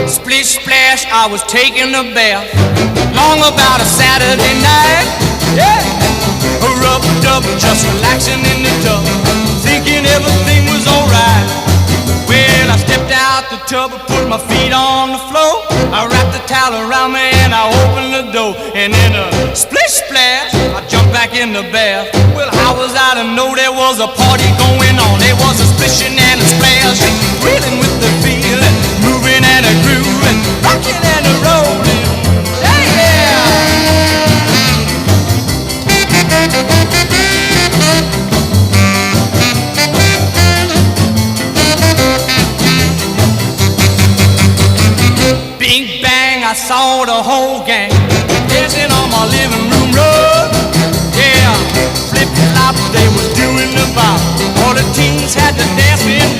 Splish Splash, I was taking a bath, long about a Saturday night. Yeah, rubbed up, just relaxing in the tub, thinking everything was alright. Well, I stepped out the tub and put my feet on the floor. I wrapped the towel around me and I opened the door. And in a splish splash, I jumped back in the bath. Well, how was I to know there was a party going on? There was a splishing and a splash, reeling with the feeling, moving and a grooving, rocking and a rolling. Bing bang, I saw the whole gang dancing on my living room rug. Yeah, flip flop, they was doing the bop. All the teens had to dance in.